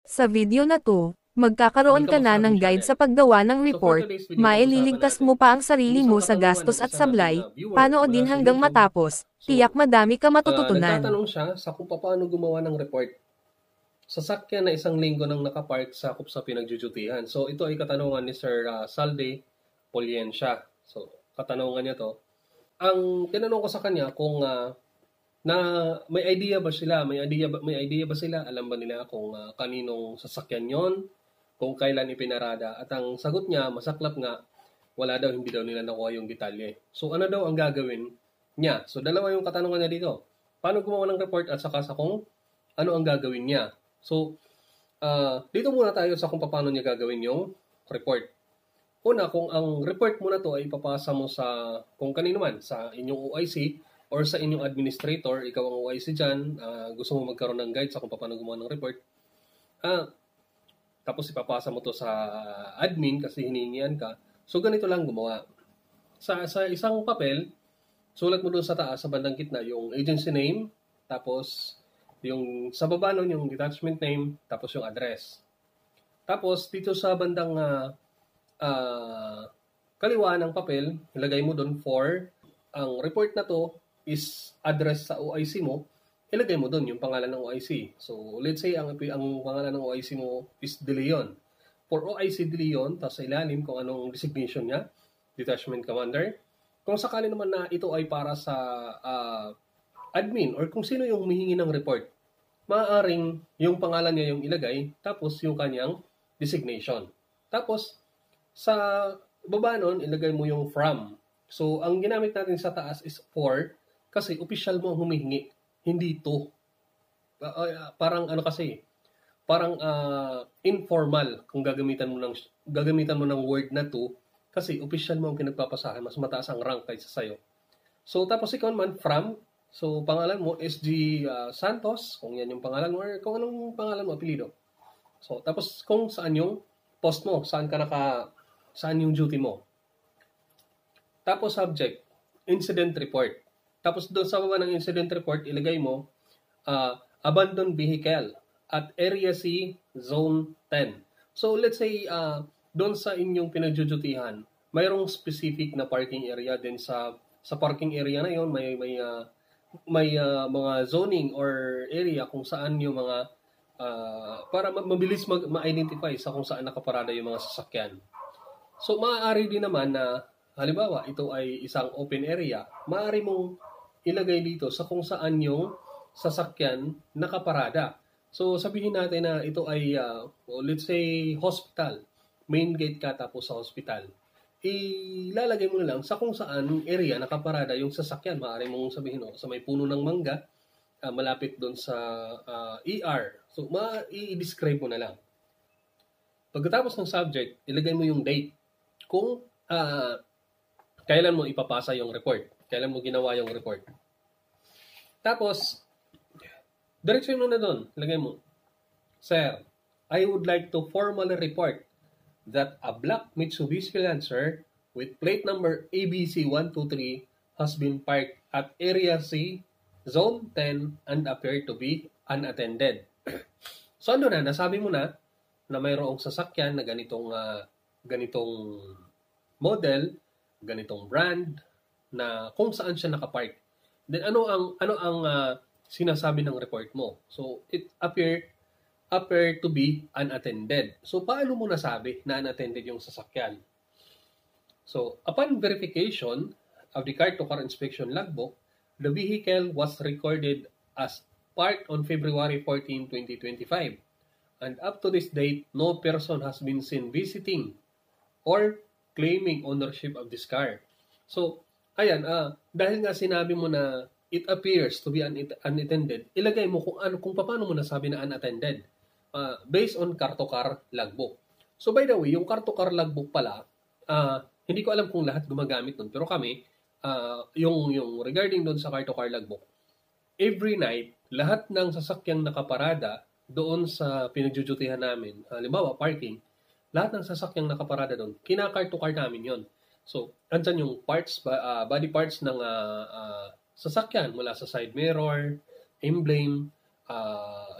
Sa video na to, magkakaroon ka Welcome na sa ng aming guide channel. sa paggawa ng So for report, today's video, maililigtas pag-usapan mo natin pa ang sarili yung mo isang sa katanungan gastos ng at isa nating sablay, viewer mula panoodin sa hanggang YouTube. matapos, tiyak So, madami ka matututunan. nagtatanong siya sa kung paano gumawa ng report. Sasakyan na isang linggo nang nakapark sakop sa pinagjujudihan. So ito ay katanungan ni Sir Salde Poliencia. So katanungan niya to. Ang tinanong ko sa kanya kung na may idea ba sila? May idea ba sila? Alam ba nila kung kaninong sasakyan 'yon? Kung kailan ipinarada? At ang sagot niya, masaklap nga, wala daw, hindi daw nila nakuha yung detalye. So ano daw ang gagawin niya? So dalawa yung katanungan niya dito. Paano gumawa ng report at saka sa kung ano ang gagawin niya? So dito muna tayo sa kung paano niya gagawin yung report. Una, kung ang report mo na to ay ipapasa mo sa kung kanino man, sa inyong OIC or sa inyong administrator, ikaw ang OIC dyan, gusto mo magkaroon ng guide sa kung paano gumawa ng report, tapos ipapasa mo to sa admin kasi hinihingian ka. So ganito lang gumawa. Sa isang papel, sulat mo doon sa taas, sa bandang gitna, yung agency name, tapos yung sa baba nun, yung detachment name, tapos yung address. Tapos dito sa bandang kaliwa ng papel, ilagay mo doon for ang report na to is address sa OIC mo, ilagay mo doon yung pangalan ng OIC. So let's say ang pangalan ng OIC mo is De Leon. For OIC De Leon, tapos sa ilalim kung anong designation niya, detachment commander. Kung sakali naman na ito ay para sa admin or kung sino yung humihingi ng report, maaaring yung pangalan niya yung ilagay, tapos yung kanyang designation. Tapos, sa baba nun, ilagay mo yung from. So, ang ginamit natin sa taas is for, kasi official mo ang humihingi, hindi to. Parang ano kasi, parang informal kung gagamitan mo ng word na to, kasi official mo ang pinagpapasahan, mas mataas ang rank kaysa sa'yo. So, tapos ikaw naman, from, so pangalan mo, SG Santos, kung yan yung pangalan mo, or kung anong pangalan mo, apelido. So, tapos kung saan yung post mo, saan yung duty mo. Tapos subject, incident report. Tapos doon sa baba ng incident report, ilagay mo, abandoned vehicle at Area C, Zone 10. So, let's say, doon sa inyong pinagjujutihan, mayroong specific na parking area din sa parking area na yon, may mga zoning or area kung saan yung mga para mabilis ma-identify sa kung saan nakaparada yung mga sasakyan. So maaari din naman na halimbawa ito ay isang open area, maaari mong ilagay dito sa kung saan yung sasakyan nakaparada. So sabihin natin na ito ay let's say hospital, main gate ka tapos sa hospital. Ilalagay mo na lang sa kung saan area nakaparada yung sasakyan. Maaari mong sabihin sa may puno ng mangga, malapit doon sa ER. So, i-describe mo na lang. Pagkatapos ng subject, ilagay mo yung date. Kung kailan mo ipapasa yung report. Kailan mo ginawa yung report. Tapos, direction mo na doon. Ilagay mo, Sir, I would like to formally report that a black Mitsubishi Lancer with plate number ABC123 has been parked at Area C, Zone 10 and appeared to be unattended. So ano na, nasabi mo na mayroong sasakyan na ganitong model, ganitong brand, na kung saan siya nakapark. Then ano ang sinasabi ng report mo? So it appear to be unattended. So, paano mo nasabi na unattended yung sasakyan? So, upon verification of the car-to-car inspection logbook, the vehicle was recorded as parked on February 14, 2025. And up to this date, no person has been seen visiting or claiming ownership of this car. So, ayan, dahil nga sinabi mo na it appears to be unattended, ilagay mo kung paano mo nasabi na unattended. Based on car-to-car logbook. So by the way, yung car-to-car logbook pala, hindi ko alam kung lahat gumagamit nun. Pero kami, yung regarding doon sa car-to-car logbook, every night, lahat ng sasakyang nakaparada doon sa pinagjujutihan namin, halimbawa parking, lahat ng sasakyang nakaparada doon, kina-car-to-car namin yon. So, andyan yung parts, body parts ng sasakyan mula sa side mirror, emblem,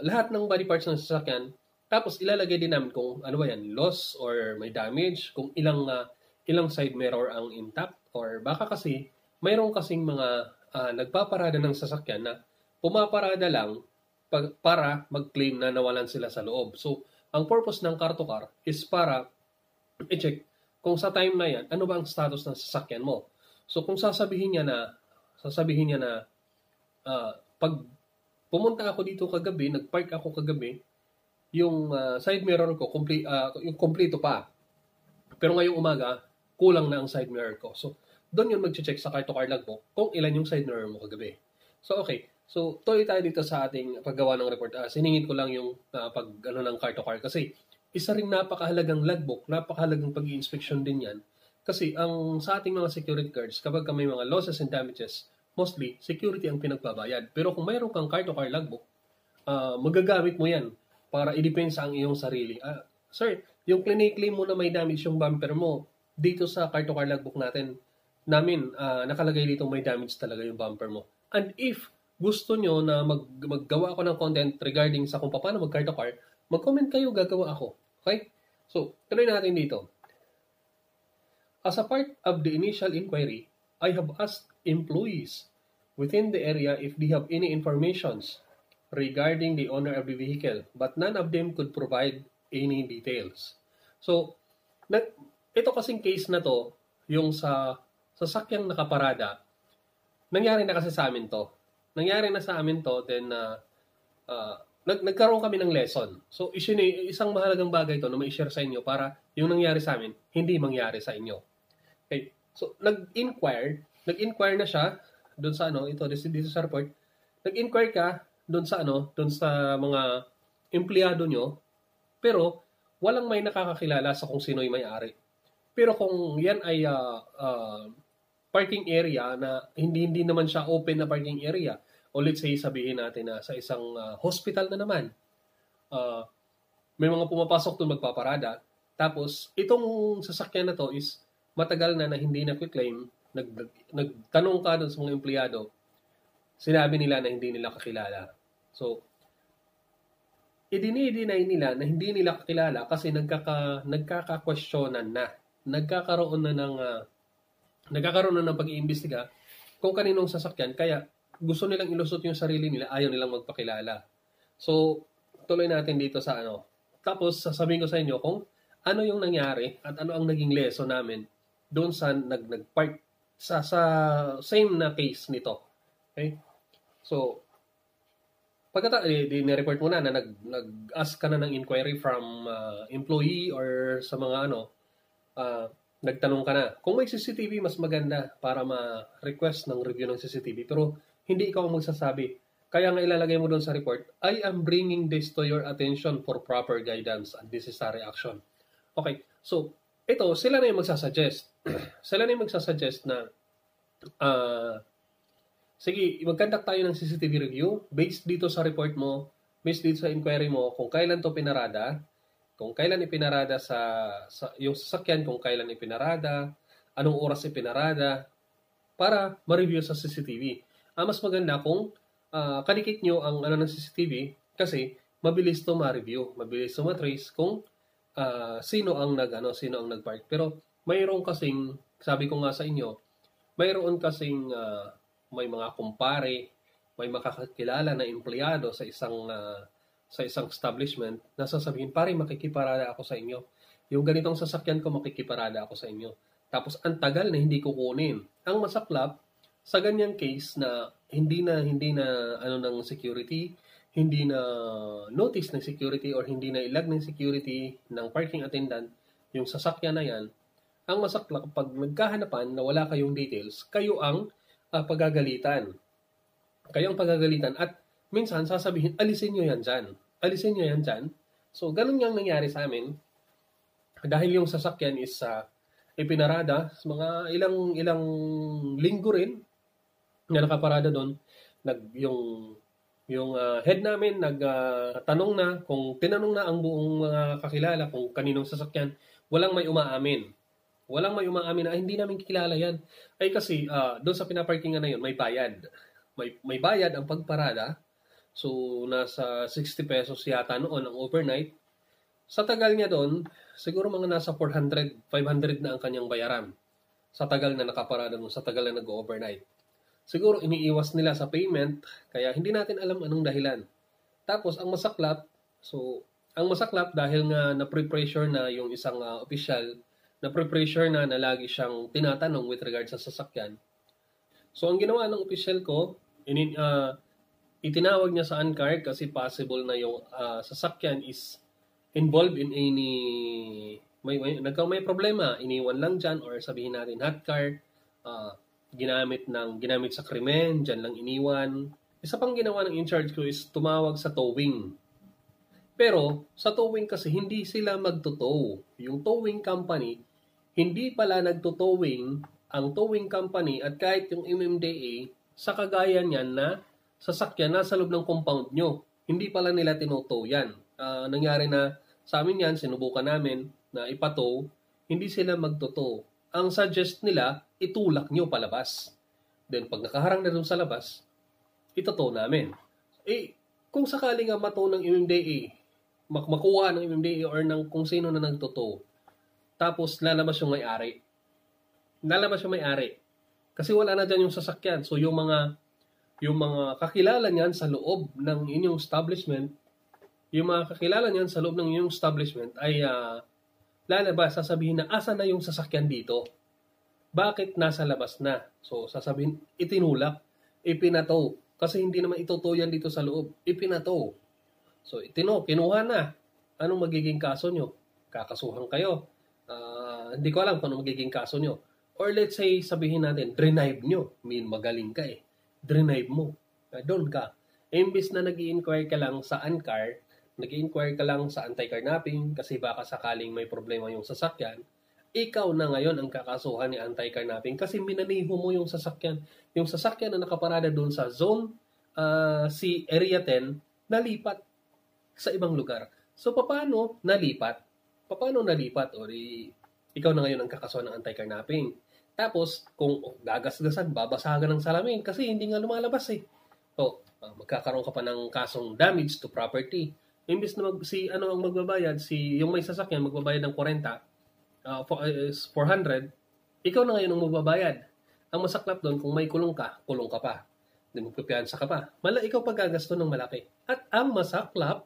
lahat ng body parts ng sasakyan, Tapos ilalagay din namin kung ano ba yan, loss or may damage, kung ilang side mirror ang intact, or baka kasi mayroon kasing mga nagpaparada ng sasakyan na pumaparada lang para mag-claim na nawalan sila sa loob. So, ang purpose ng car to car is para i-check kung sa time na yan, ano ba ang status ng sasakyan mo. So, kung sasabihin niya na pag pumunta ako dito kagabi, nag-park ako kagabi, yung side mirror ko, yung kompleto pa. Pero ngayong umaga, kulang na ang side mirror ko. So, doon yun mag-check sa car-to-car logbook kung ilan yung side mirror mo kagabi. So, okay. So, tuloy tayo dito sa ating paggawa ng report. Siningit ko lang yung ng car-to-car kasi isa ring napakahalagang logbook, napakahalagang pag-i-inspection din yan. Kasi sa ating mga security guards, kapag may mga losses and damages, mostly, security ang pinagbabayad. Pero kung mayroon kang car-to-car logbook, magagamit mo yan para i-depensa ang iyong sarili. Sir, yung claim mo na may damage yung bumper mo, dito sa car-to-car logbook namin, nakalagay dito may damage talaga yung bumper mo. And if gusto nyo na maggawa ako ng content regarding sa kung paano mag-car-to-car, mag-comment kayo, gagawa ako. Okay? So, tuloy natin dito. As a part of the initial inquiry, I have asked employees within the area if they have any informations regarding the owner of the vehicle, but none of them could provide any details. So, ito kasing case na to, yung sa sasakyang nakaparada, nangyari na kasi sa amin to. Nangyari na sa amin to, then nagkaroon kami ng lesson. So, isang mahalagang bagay to na ma-share sa inyo para yung nangyari sa amin, hindi mangyari sa inyo. Okay. So, nag-inquire na siya doon sa dito sa report. Nag-inquire ka doon sa mga empleyado nyo, pero walang may nakakakilala sa kung sino yung may-ari. Pero kung yan ay parking area na hindi naman siya open na parking area, o let's say sabihin natin na sa isang hospital na naman, may mga pumapasok doon magpaparada, tapos itong sasakyan na to is matagal na hindi na claim, nagtanong ka doon sa mga empleyado, sinabi nila na hindi nila kakilala. So, i-deny nila na hindi nila kakilala kasi nagkaka-questionan na. Nagkakaroon na ng pag-iimbestiga kung kaninong sasakyan, kaya gusto nilang ilusot yung sarili nila, ayaw nilang magpakilala. So, tuloy natin dito sa Tapos, sasabihin ko sa inyo kung ano yung nangyari at ano ang naging lesson namin doon sa nag-part sa same na case nito. Okay? So, ni-report mo na nag-ask ka na ng inquiry from employee or sa mga nagtanong ka na. Kung may CCTV, mas maganda para ma-request ng review ng CCTV. Pero hindi ikaw ang magsasabi. Kaya nga ilalagay mo doon sa report, I am bringing this to your attention for proper guidance and necessary action. Okay, so ito, sila na yung magsasuggest. Sila na yung magsasuggest na sige, mag-conduct tayo ng CCTV review based dito sa report mo, based dito sa inquiry mo, kung kailan to pinarada, kung kailan ipinarada sa yung sasakyan, kung kailan ipinarada, anong oras ipinarada, para ma-review sa CCTV. Mas maganda kung kadikit nyo ang ng CCTV kasi mabilis to ma-review, mabilis to ma-trace kung sino ang nag-park. Pero mayroon kasing, sabi ko nga sa inyo, mayroon kasing may mga kumpare, may makakakilala na empleyado sa isang establishment na sasabihin, pare, makikiparada ako sa inyo. Yung ganitong sasakyan ko, makikiparada ako sa inyo. Tapos, ang tagal na hindi kukunin. Ang masaklap, sa ganyang case na hindi na ng security, hindi na notice ng security or hindi na ilag ng security ng parking attendant, yung sasakyan na yan, ang masaklap, pag nagkahanapan na wala kayong details, kayo ang pagagalitan. Kayo ang pagagalitan at minsan sasabihin, alisin nyo yan dyan. Alisin nyo yan dyan. So, ganun yung nangyari sa amin. Dahil yung sasakyan is ipinarada, mga ilang linggo rin na nakaparada doon. Yung head namin nagtanong na, kung tinanong na ang buong mga kakilala kung kaninong sasakyan, walang may umaamin. Walang may umaamin na hindi namin kilala yan. Ay kasi doon sa pinaparkingan na yun, may bayad. May bayad ang pagparada. So, nasa 60 pesos yata noon ang overnight. Sa tagal niya doon, siguro mga nasa 400, 500 na ang kanyang bayaran. Sa tagal na nakaparada doon, sa tagal na nag-overnight. Siguro iniiwas nila sa payment, kaya hindi natin alam anong dahilan. Tapos ang masaklap dahil nga na-pressure na yung isang official, na-pressure na lagi siyang tinatanong with regard sa sasakyan. So ang ginawa ng official ko, itinawag niya sa ANCAR kasi possible na yung sasakyan is involved in any may problema, iniwan lang dyan or sabihin natin hot car, ginamit sa krimen, dyan lang iniwan. Isa pang ginawa ng in-charge ko is tumawag sa towing. Pero sa towing kasi hindi sila magto-tow. Yung towing company, hindi pala nagto-towing ang towing company at kahit yung MMDA sa kagayan yan na sasakyan nasa loob ng compound nyo. Hindi pala nila tinotow yan. Nangyari na sa amin yan, sinubukan namin na ipatow, hindi sila magtotow. Ang suggest nila, itulak nyo palabas. Then pag nakaharang na dun sa labas, itotow namin. Kung sakali nga matow ng MMDA, makuha ng MMDA or ng kung sino na nagtotow, tapos lalabas yung may-ari. Kasi wala na dyan yung sasakyan. So yung mga kakilala niyan sa loob ng inyong establishment, ay lalabas, sasabihin na asa na yung sasakyan dito. Bakit nasa labas na? So sasabihin, itinulak, ipinatow. Kasi hindi naman itotow yan dito sa loob. Ipinatow. So kinuha na. Anong magiging kaso nyo? Kakasuhan kayo. Hindi ko alam kung anong magiging kaso nyo. Or let's say, sabihin natin, drive nyo. Magaling ka eh. Drive mo. Doon ka. Imbis na nag-i-inquire ka lang sa ANCAR, nag-i-inquire ka lang sa anti-carnapping kasi baka sakaling may problema yung sasakyan, ikaw na ngayon ang kakasuhan ni anti-carnapping kasi minaniho mo yung sasakyan. Yung sasakyan na nakaparada doon sa zone Area 10, nalipat sa ibang lugar. So, paano nalipat? O ikaw na ngayon ang kakasuhan ng anti-carnapping. Tapos, kung gagasgasan, babasagan ng salamin kasi hindi nga lumalabas eh. So, magkakaroon ka pa ng kasong damage to property. Imbis na ang magbabayad, yung may sasakyan magbabayad ng 400, ikaw na ngayon ang magbabayad. Ang masaklap doon, kung may kulong ka pa. Hindi magpipiyansa ka pa. Ikaw pa gagasto ng malaki. At ang masaklap,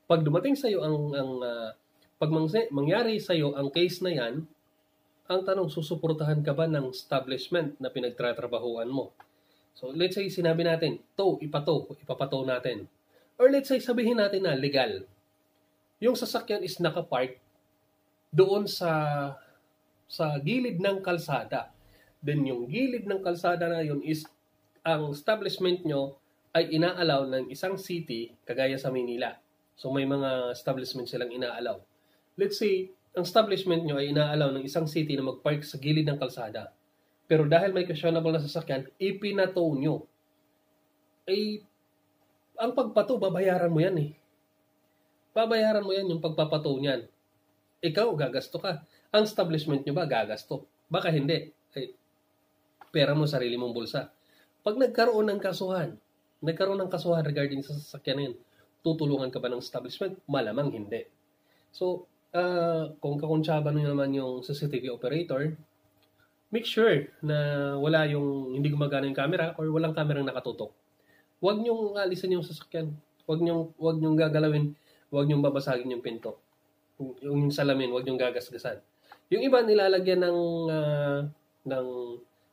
pag dumating sa iyo pag mangyari sa iyo ang case na yan, ang tanong, susuportahan ka ba ng establishment na pinagtatrabahuan mo? So, let's say, sinabi natin, ipapatow natin. Or let's say, sabihin natin na legal. Yung sasakyan is nakapark doon sa gilid ng kalsada. Then, yung gilid ng kalsada na yun is, ang establishment nyo ay inaalaw ng isang city, kagaya sa Manila. So, may mga establishment silang inaalaw. Let's say, ang establishment nyo ay inaalaw ng isang city na mag-park sa gilid ng kalsada. Pero dahil may questionable na sasakyan, ipinatow nyo. Ang pagpatow, babayaran mo yan eh. Babayaran mo yan yung pagpapatow niyan. Ikaw, gagasto ka. Ang establishment nyo ba, gagasto? Baka hindi. Pera mo, sarili mong bulsa. Pag nagkaroon ng kasuhan regarding sa sasakyan na yan, tutulungan ka ba ng establishment? Malamang hindi. So, kung kakuntsaba nyo naman yung CCTV operator, make sure na wala yung hindi gumagana yung camera or walang kamerang nakatutok. Huwag nyong alisin yung sasakyan. Huwag nyong gagalawin. Huwag nyong babasagin yung pinto. Yung salamin, huwag nyong gagasgasan. Yung iba nilalagyan ng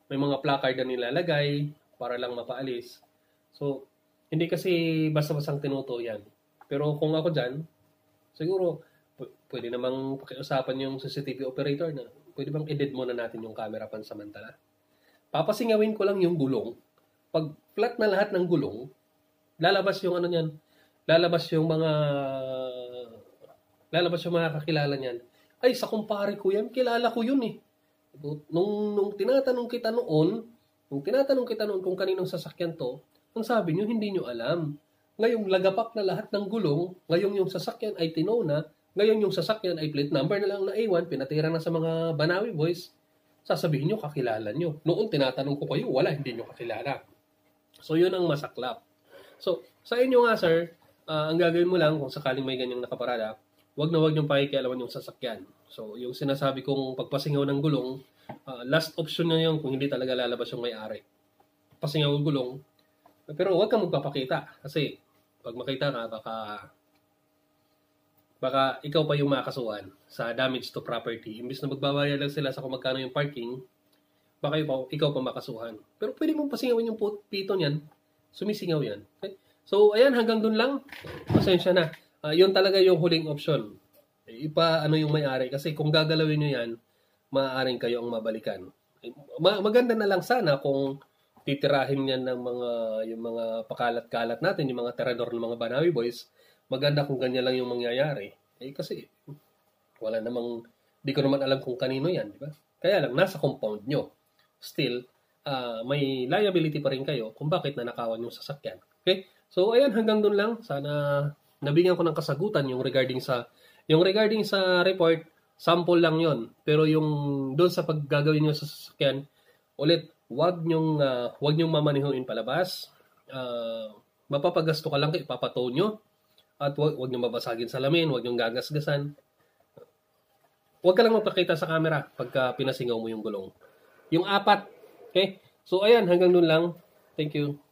may mga placard na nilalagay para lang mapaalis. So, hindi kasi basta-bastang tinuto yan. Pero kung ako dyan, siguro, pwede namang pakiusapan yung CCTV operator na pwede bang i-dead muna natin yung camera pansamantala. Papasingawin ko lang yung gulong. Pag flat na lahat ng gulong, lalabas yung lalabas yung mga kakilala niyan. Ay, sa kumpare ko yan, kilala ko yun eh. Nung tinatanong kita noon kung kaninong sasakyan to, ang sabi nyo, hindi nyo alam. Ngayong lagapak na lahat ng gulong, ngayong yung sasakyan ay tinaw na, ngayon yung sasakyan ay plate number na lang na A1, pinatira na sa mga Banawi boys, sasabihin nyo, kakilala nyo. Noon, tinatanong ko kayo, wala, hindi nyo kakilala. So, yun ang masaklap. So, sa inyo nga, sir, ang gagawin mo lang, kung sakaling may ganyang nakaparada, wag niyong pakikialaman yung sasakyan. So, yung sinasabi kong pagpasingaw ng gulong, last option na yun kung hindi talaga lalabas yung may-ari. Pasingaw ng gulong, pero wag kang magpapakita kasi pag makita ka, baka ikaw pa yung makasuhan sa damage to property. Imbis na magbabayad lang sila sa kung magkano yung parking, baka ikaw pa makasuhan. Pero pwede mong pasingawin yung pito niyan, sumisingaw yan. Okay? So, ayan, hanggang dun lang. Pasensya na. Yun talaga yung huling option. Ano yung may-ari. Kasi kung gagalawin nyo yan, maaaring kayo ang mabalikan. Maganda na lang sana kung titirahin yan ng yung mga pakalat-kalat natin, yung mga terador ng mga Banawi Boys. Maganda kung ganyan lang yung mangyayari. Kasi wala namang, di ko naman alam kung kanino yan, di ba? Kaya lang, nasa compound nyo. Still, may liability pa rin kayo kung bakit nanakawan yung sasakyan. Okay? So, ayan, hanggang dun lang. Sana nabigyan ko ng kasagutan yung regarding sa report, sample lang yon. Pero yung doon sa paggagawin nyo sa sasakyan, ulit, wag nyong mamanihuin palabas. Mapapagasto ka lang, ipapatow nyo. At wag nyong mabasagin salamin, wag nyong gagasgasan. Wag ka lang magpakita sa camera pagka pinasingaw mo yung gulong. Yung 4. Okay? So, ayan, hanggang dun lang. Thank you.